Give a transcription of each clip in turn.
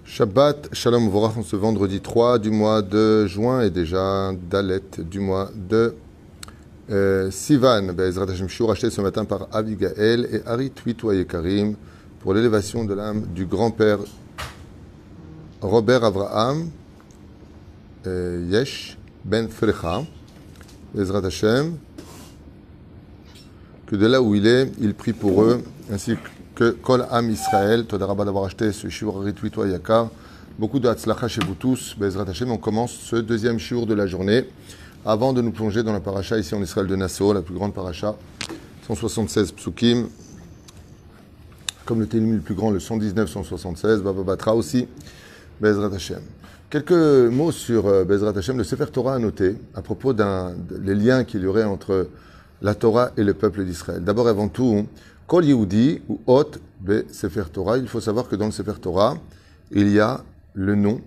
Shabbat, Shalom Vorach, ce vendredi 3 du mois de juin et déjà Dalet du mois de Sivan. Be'ezrat Hashem Shur, acheté ce matin par Abigail et Hari Twitoye Karim pour l'élévation de l'âme du grand-père Robert Avraham Yesh Ben Frecha. Be'ezrat Hashem, que de là où il est, il prie pour eux, ainsi que Kol Am Israël. Toda Rabba d'avoir acheté ce shiur Hari Twitoye Yakar. Beaucoup de Hatzlacha chez vous tous. Be'ezrat Hashem, on commence ce deuxième shiur de la journée. Avant de nous plonger dans la paracha ici en Israël de Nassau, la plus grande paracha, 176 psukim, comme le Télim le plus grand, le 119, 176, Baba Batra aussi, Be'ezrat Hashem. Quelques mots sur Be'ezrat Hashem. Le Sefer Torah a noté à propos des liens qu'il y aurait entre la Torah et le peuple d'Israël. D'abord et avant tout, Kol Yehudi ou Hot Be Sefer Torah, il faut savoir que dans le Sefer Torah, il y a le nom,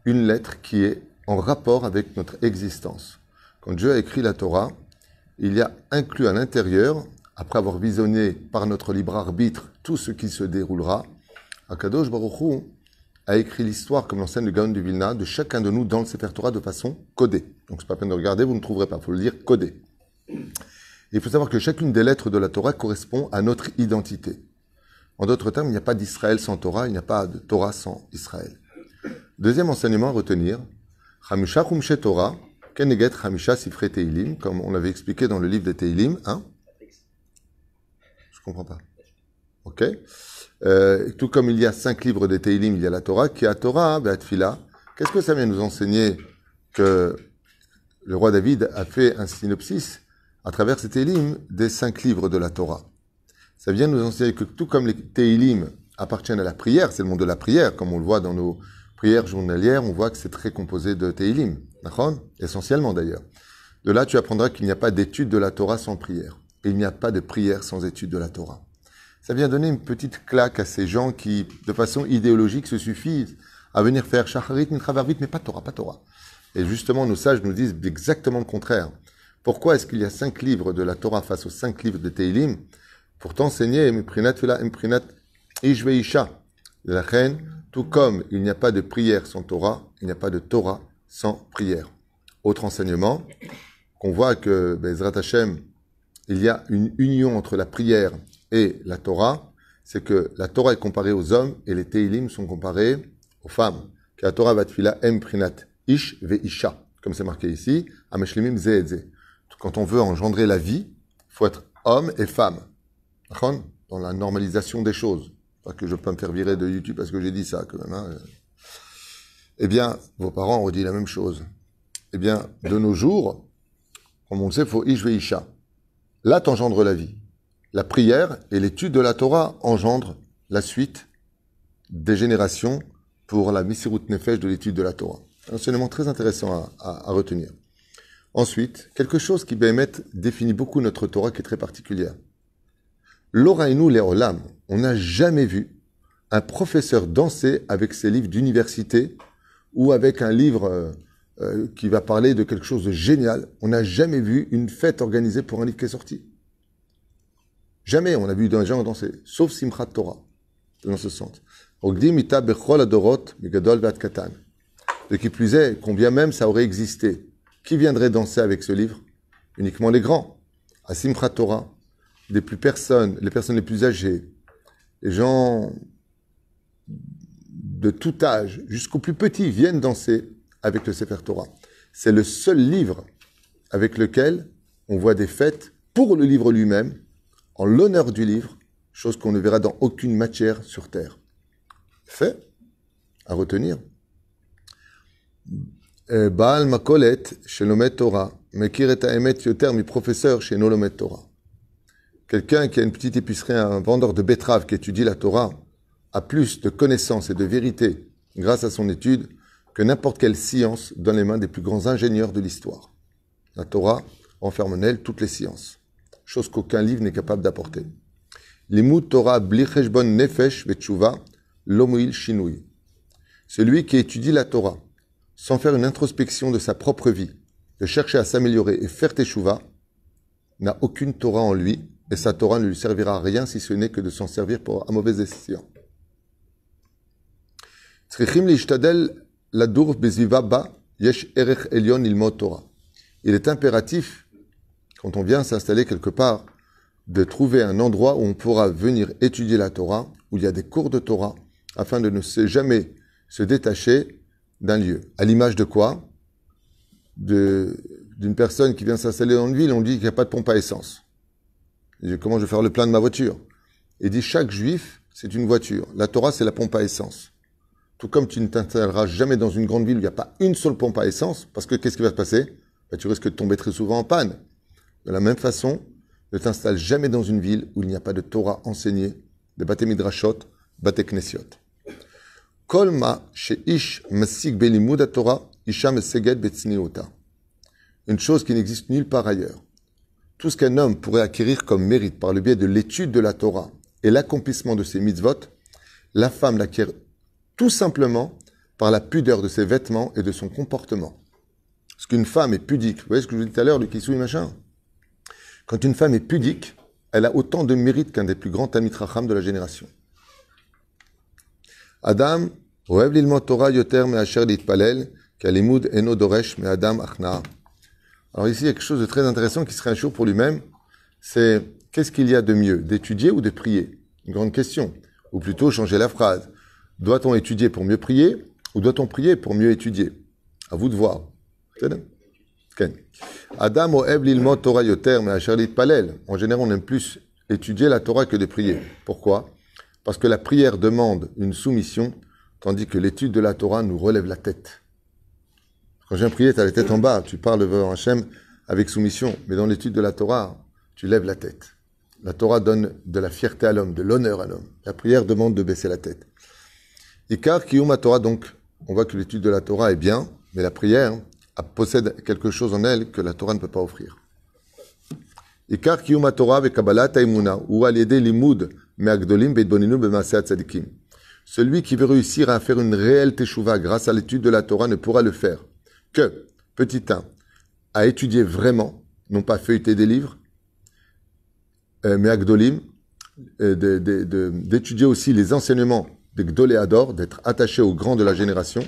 une lettre qui est en rapport avec notre existence. Quand Dieu a écrit la Torah, il y a inclus à l'intérieur, après avoir visionné par notre libre arbitre tout ce qui se déroulera, Akadosh Baruch Hu a écrit l'histoire, comme l'enseigne le Gaon du Vilna, de chacun de nous dans le Sefer Torah de façon codée. Donc c'est pas la peine de regarder, vous ne trouverez pas, il faut le lire codé. Il faut savoir que chacune des lettres de la Torah correspond à notre identité. En d'autres termes, il n'y a pas d'Israël sans Torah, il n'y a pas de Torah sans Israël. Deuxième enseignement à retenir, Chamisha Chumshe Torah, Keneget Chamisha Sifre Teilim, comme on l'avait expliqué dans le livre des Teilim. Hein? Je ne comprends pas. Ok. Tout comme il y a 5 livres des Teilim, il y a la Torah, qui a Torah, Be'atfila. Qu'est-ce que ça vient nous enseigner que le roi David a fait un synopsis à travers ces Teilim des 5 livres de la Torah? Ça vient nous enseigner que tout comme les Teilim appartiennent à la prière, c'est le monde de la prière, comme on le voit dans nos prières journalières, on voit que c'est très composé de Teilim, d'accord ? Essentiellement d'ailleurs. De là, tu apprendras qu'il n'y a pas d'étude de la Torah sans prière. Et il n'y a pas de prière sans étude de la Torah. Ça vient donner une petite claque à ces gens qui, de façon idéologique, se suffisent à venir faire Shacharit, Mitravarvit, mais pas Torah, pas Torah. Et justement, nos sages nous disent exactement le contraire. Pourquoi est-ce qu'il y a 5 livres de la Torah face aux 5 livres de Teilim pour t'enseigner Miprinat Fila, Miprinat Ish Veisha, de la reine, tout comme il n'y a pas de prière sans Torah, il n'y a pas de Torah sans prière. Autre enseignement, qu'on voit que Be'ezrat Hashem, il y a une union entre la prière et la Torah, c'est que la Torah est comparée aux hommes et les Teilim sont comparés aux femmes. Que la Torah vatfila prinat ish veisha, comme c'est marqué ici, ameshlimim ze et ze. Quand on veut engendrer la vie, il faut être homme et femme. Dans la normalisation des choses. Pas que je peux me faire virer de YouTube parce que j'ai dit ça, quand même. Hein. Eh bien, vos parents ont dit la même chose. Eh bien, de nos jours, comme on le sait, il faut ish veisha. Là, t'engendres la vie. La prière et l'étude de la Torah engendrent la suite des générations pour la Misirut Nefesh de l'étude de la Torah. Un enseignement très intéressant à retenir. Ensuite, quelque chose qui, Béhémet, définit beaucoup notre Torah qui est très particulière. L'Orainu Leolam, on n'a jamais vu un professeur danser avec ses livres d'université ou avec un livre qui va parler de quelque chose de génial. On n'a jamais vu une fête organisée pour un livre qui est sorti. Jamais on a vu des gens danser, sauf Simchat Torah, dans ce sens. De qui plus est, combien même ça aurait existé, qui viendrait danser avec ce livre? Uniquement les grands. À Simchat Torah, les personnes les plus âgées, les gens de tout âge, jusqu'aux plus petits, viennent danser avec le Sefer Torah. C'est le seul livre avec lequel on voit des fêtes pour le livre lui-même, en l'honneur du livre, chose qu'on ne verra dans aucune matière sur terre. Fait, à retenir. Baal Makolet, chez Lomet Torah, Mekir et Haemet Yoter, mi professeur chez Nolomet Torah. Quelqu'un qui a une petite épicerie, un vendeur de betteraves qui étudie la Torah, a plus de connaissances et de vérité grâce à son étude que n'importe quelle science dans les mains des plus grands ingénieurs de l'histoire. La Torah enferme en elle toutes les sciences, chose qu'aucun livre n'est capable d'apporter. Limud Torah bli cheshbon nefesh vetshuva lomuil shinui. Celui qui étudie la Torah sans faire une introspection de sa propre vie, de chercher à s'améliorer et faire teshuva, n'a aucune Torah en lui, et sa Torah ne lui servira à rien si ce n'est que de s'en servir pour un mauvais escient. צריכים להשתדל לדור בסביבה בה יש ערך עליון ללמוד תורה. Il est impératif, quand on vient s'installer quelque part, de trouver un endroit où on pourra venir étudier la Torah, où il y a des cours de Torah, afin de ne jamais se détacher d'un lieu. À l'image de quoi? D'une personne qui vient s'installer dans une ville, on dit qu'il n'y a pas de pompe à essence. Comment je vais faire le plein de ma voiture? Il dit chaque juif, c'est une voiture. La Torah, c'est la pompe à essence. Tout comme tu ne t'installeras jamais dans une grande ville où il n'y a pas une seule pompe à essence, parce que qu'est-ce qui va se passer? Tu risques de tomber très souvent en panne. De la même façon, ne t'installe jamais dans une ville où il n'y a pas de Torah enseignée, de Bate Midrashot, Bate Knesiot. Kol ma she'ish masig belimud Torah, isha meseged betzniota. Une chose qui n'existe nulle part ailleurs. Tout ce qu'un homme pourrait acquérir comme mérite par le biais de l'étude de la Torah et l'accomplissement de ses mitzvot, la femme l'acquiert tout simplement par la pudeur de ses vêtements et de son comportement. Parce qu'une femme est pudique. Vous voyez ce que je vous disais tout à l'heure, le kissoui machin? Quand une femme est pudique, elle a autant de mérite qu'un des plus grands Talmid Chacham de la génération. Adam, ohev lilmod Torah yoter me'asher litpalel, kalimud eno doresh me'adam achna. Alors ici, il y a quelque chose de très intéressant qui serait un jour pour lui-même. C'est qu'est-ce qu'il y a de mieux, d'étudier ou de prier? Une grande question. Ou plutôt changer la phrase. Doit-on étudier pour mieux prier ou doit-on prier pour mieux étudier? À vous de voir. Adam ohev lilmod Torah yoter me'asher litpalel. En général, on aime plus étudier la Torah que de prier. Pourquoi? Parce que la prière demande une soumission, tandis que l'étude de la Torah nous relève la tête. Quand je viens prier, tu as la tête en bas, tu parles devant Hachem avec soumission. Mais dans l'étude de la Torah, tu lèves la tête. La Torah donne de la fierté à l'homme, de l'honneur à l'homme. La prière demande de baisser la tête. Ikar kiyum Torah, donc, on voit que l'étude de la Torah est bien, mais la prière possède quelque chose en elle que la Torah ne peut pas offrir. Ikar kiyum Torah ve kabbalat haimuna ou al yedei limud me'agdolim be'idboninu be'maaseh tzadikim. Celui qui veut réussir à faire une réelle teshuva grâce à l'étude de la Torah ne pourra le faire que, petit 1, à étudier vraiment, non pas feuilleter des livres, mais agdolim, d'étudier aussi les enseignements des Gdolé Ador, d'être attaché aux grands de la génération,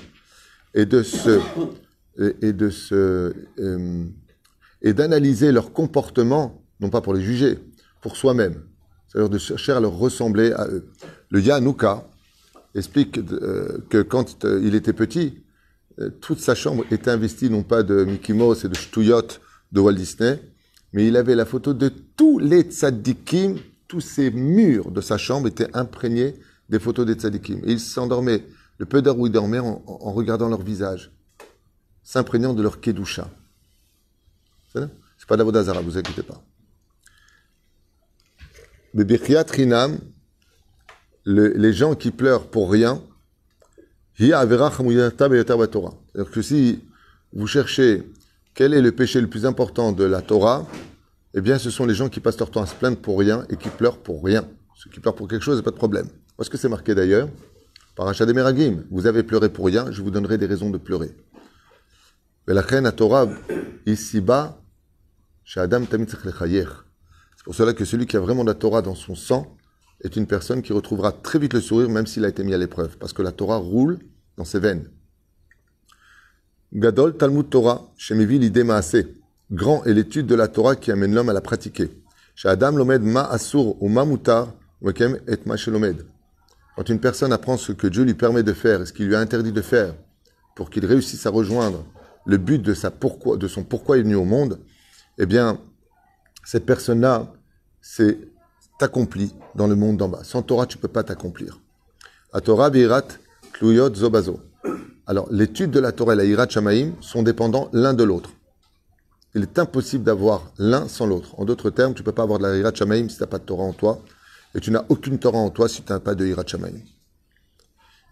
et d'analyser leur comportement, non pas pour les juger, pour soi-même, c'est-à-dire de chercher à leur ressembler à eux. Le Yanouka explique que quand il était petit, toute sa chambre était investie non pas de Mickey Mouse et de Shtuyot de Walt Disney, mais il avait la photo de tous les tzadikim, tous ces murs de sa chambre étaient imprégnés des photos des tzadikim. Et il s'endormait, le peu d'heures où il dormait, en regardant leur visage, s'imprégnant de leur kedusha. C'est pas d'Avodah Zara, vous inquiétez pas. Bebirchiat Rinam, les gens qui pleurent pour rien, c'est-à-dire que si vous cherchez quel est le péché le plus important de la Torah, eh bien ce sont les gens qui passent leur temps à se plaindre pour rien et qui pleurent pour rien. Ceux qui pleurent pour quelque chose, il n'y a pas de problème. Parce que c'est marqué d'ailleurs, par Parashat Meragim, vous avez pleuré pour rien, je vous donnerai des raisons de pleurer. Mais la reine à Torah, ici-bas, chez Adam Tamid Tzach Lechayer. C'est pour cela que celui qui a vraiment la Torah dans son sang est une personne qui retrouvera très vite le sourire, même s'il a été mis à l'épreuve, parce que la Torah roule dans ses veines. Gadol Talmud Torah, Shemevi l'idée Maaseh. Grand est l'étude de la Torah qui amène l'homme à la pratiquer. Chez Adam Lomed Ma Asur ou Ma Mutar, Wekem et Ma Shelomed. Quand une personne apprend ce que Dieu lui permet de faire et ce qu'il lui a interdit de faire, pour qu'il réussisse à rejoindre le but de son pourquoi il est venu au monde, eh bien, cette personne-là s'est accomplie dans le monde d'en bas. Sans Torah, tu ne peux pas t'accomplir. A Torah virat kluyot zobazo. Alors, l'étude de la Torah et la Hirat Shamaim sont dépendants l'un de l'autre. Il est impossible d'avoir l'un sans l'autre. En d'autres termes, tu ne peux pas avoir de la Hirat Shamaim si tu n'as pas de Torah en toi, et tu n'as aucune Torah en toi si tu n'as pas de Hirat Shamaim.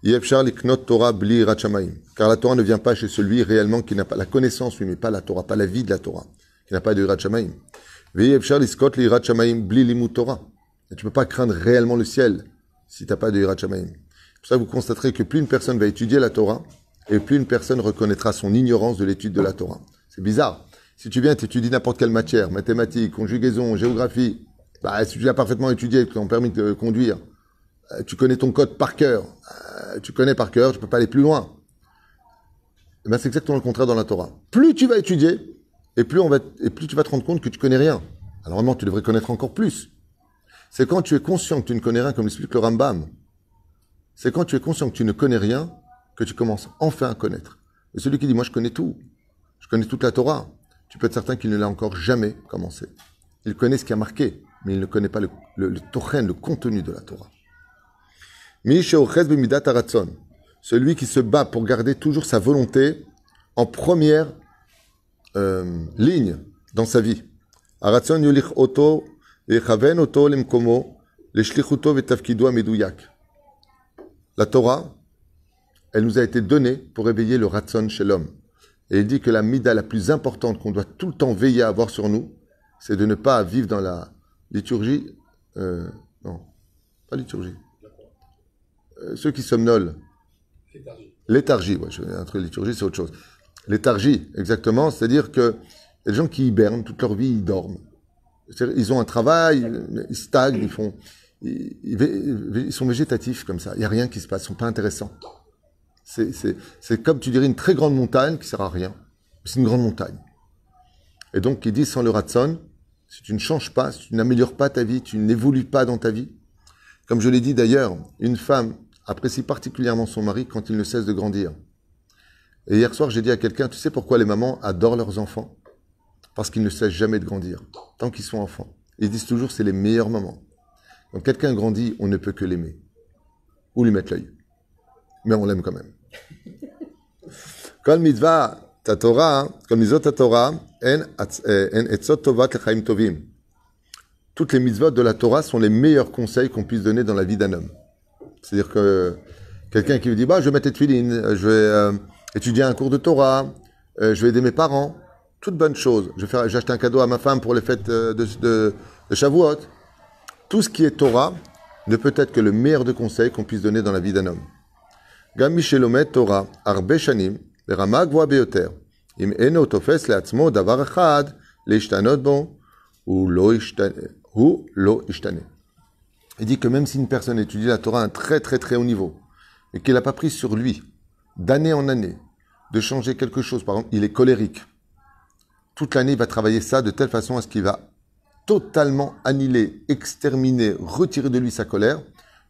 Yefshar liknot Torah bli Hirat Shamaim. Car la Torah ne vient pas chez celui réellement qui n'a pas la connaissance, oui, mais pas la Torah, pas la vie de la Torah, qui n'a pas de Hirat Shamaim. Yefshar liskot li Hirat Shamaim bli limut Torah. Et tu ne peux pas craindre réellement le ciel si tu n'as pas de Hirat Shamaim. Pour ça, vous constaterez que plus une personne va étudier la Torah, et plus une personne reconnaîtra son ignorance de l'étude de la Torah. C'est bizarre. Si tu viens, tu étudies n'importe quelle matière, mathématiques, conjugaison, géographie, si tu as parfaitement étudié, tu as permis de conduire, tu connais ton code par cœur, tu connais par cœur, tu ne peux pas aller plus loin. Eh ben, c'est exactement le contraire dans la Torah. Plus tu vas étudier, et plus tu vas te rendre compte que tu connais rien. Alors vraiment, tu devrais connaître encore plus. C'est quand tu es conscient que tu ne connais rien, comme l'explique le Rambam. C'est quand tu es conscient que tu ne connais rien, que tu commences enfin à connaître. Et celui qui dit, moi je connais tout, je connais toute la Torah, tu peux être certain qu'il ne l'a encore jamais commencé. Il connaît ce qui a marqué, mais il ne connaît pas le tochen, le contenu de la Torah. Celui qui se bat pour garder toujours sa volonté en première ligne dans sa vie. La Torah, elle nous a été donnée pour éveiller le Ratson chez l'homme. Et il dit que la mida la plus importante qu'on doit tout le temps veiller à avoir sur nous, c'est de ne pas vivre dans la liturgie. Non, pas liturgie. Ceux qui somnolent. Léthargie, ouais, entre liturgie, c'est autre chose. Léthargie, exactement, c'est-à-dire que y a des gens qui hibernent toute leur vie, ils dorment. Ils ont un travail, ils stagnent, ils sont végétatifs comme ça. Il n'y a rien qui se passe, ils ne sont pas intéressants. C'est comme tu dirais une très grande montagne qui ne sert à rien. C'est une grande montagne. Et donc, il dit sans le ratson, si tu ne changes pas, si tu n'améliores pas ta vie, tu n'évolues pas dans ta vie. Comme je l'ai dit d'ailleurs, une femme apprécie particulièrement son mari quand il ne cesse de grandir. Et hier soir, j'ai dit à quelqu'un, tu sais pourquoi les mamans adorent leurs enfants? Parce qu'ils ne cessent jamais de grandir, tant qu'ils sont enfants. Ils disent toujours, c'est les meilleurs moments. Quand quelqu'un grandit, on ne peut que l'aimer. Ou lui mettre l'œil. Mais on l'aime quand même. Kol mitzvah ta Torah, kol mitzvot ta Torah, en etzot tovat lechaim tovim. Toutes les mitzvot de la Torah sont les meilleurs conseils qu'on puisse donner dans la vie d'un homme. C'est-à-dire que quelqu'un qui lui dit, bah, je vais mettre les tuilines, je vais étudier un cours de Torah, je vais aider mes parents, toute bonne chose. J'ai acheté un cadeau à ma femme pour les fêtes de Shavuot. Tout ce qui est Torah ne peut être que le meilleur de conseils qu'on puisse donner dans la vie d'un homme. Gam mishelomet Torah, arbe shanim, berama gvoa beyoter, im eno tofes leatzmo davar echad, leishtanot bon, ou lo ishtane. Il dit que même si une personne étudie la Torah à un très très très haut niveau, et qu'il n'a pas pris sur lui, d'année en année, de changer quelque chose, par exemple, il est colérique. Toute l'année, il va travailler ça de telle façon à ce qu'il va totalement annihiler, exterminer, retirer de lui sa colère.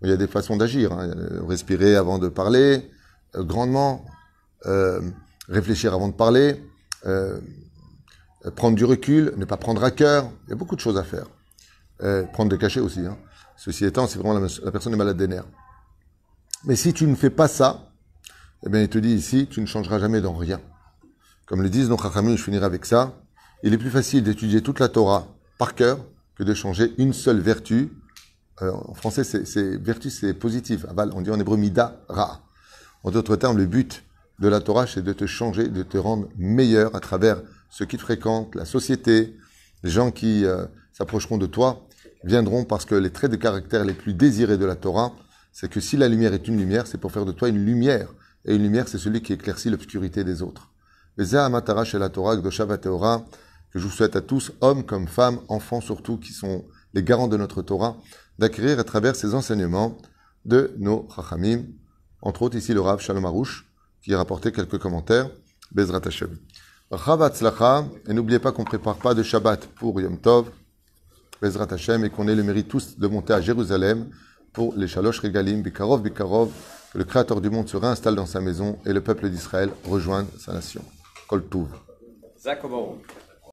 Il y a des façons d'agir, hein. Respirer avant de parler, grandement, réfléchir avant de parler, prendre du recul, ne pas prendre à cœur. Il y a beaucoup de choses à faire. Prendre des cachets aussi. Hein. Ceci étant, c'est vraiment la personne est malade des nerfs. Mais si tu ne fais pas ça, eh bien, il te dit ici, tu ne changeras jamais dans rien. Comme le disent nos chachamim, je finirai avec ça. Il est plus facile d'étudier toute la Torah par cœur que de changer une seule vertu. En français, vertu, c'est positif. On dit en hébreu mida ra. En d'autres termes, le but de la Torah, c'est de te changer, de te rendre meilleur à travers ceux qui te fréquentent, la société, les gens qui s'approcheront de toi viendront parce que les traits de caractère les plus désirés de la Torah, c'est que si la lumière est une lumière, c'est pour faire de toi une lumière. Et une lumière, c'est celui qui éclaircit l'obscurité des autres. Les Amatara chez la Torah, Gdosha Vateora, que je vous souhaite à tous, hommes comme femmes, enfants surtout, qui sont les garants de notre Torah, d'acquérir à travers ces enseignements de nos Chachamim, entre autres ici le Rav Shalom Arouche, qui a rapporté quelques commentaires, Bezrat Hashem. Chav Hatzlacha, et n'oubliez pas qu'on ne prépare pas de Shabbat pour Yom Tov, Bezrat Hashem, et qu'on ait le mérite tous de monter à Jérusalem pour les Shalosh Regalim, Bikarov, que le Créateur du monde se réinstalle dans sa maison et le peuple d'Israël rejoigne sa nation. Kol Tuv.